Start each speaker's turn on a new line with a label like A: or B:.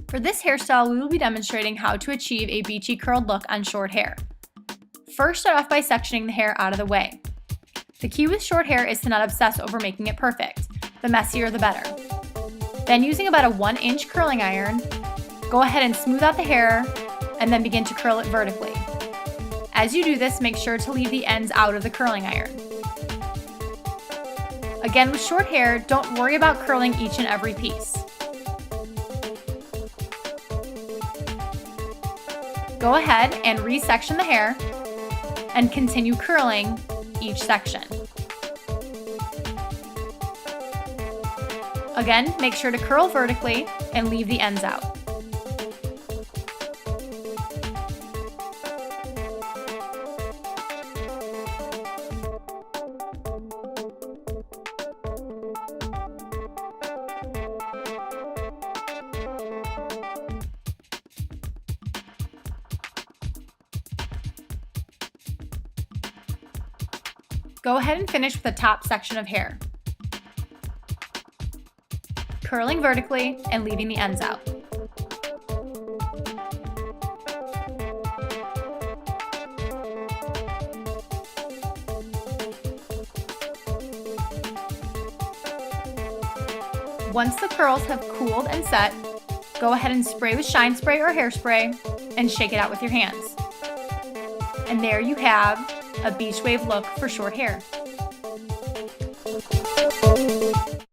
A: For this hairstyle, we will be demonstrating how to achieve a beachy curled look on short hair. First, start off by sectioning the hair out of the way. The key with short hair is to not obsess over making it perfect. The messier the better. Then, using about a 1-inch curling iron, go ahead and smooth out the hair and then begin to curl it vertically. As you do this, make sure to leave the ends out of the curling iron. Again, with short hair, don't worry about curling each and every piece. Go ahead and resection the hair and continue curling each section. Again, make sure to curl vertically and leave the ends out. Go ahead and finish with the top section of hair, curling vertically and leaving the ends out. Once the curls have cooled and set, go ahead and spray with shine spray or hairspray and shake it out with your hands. And there you have a beach wave look for short hair.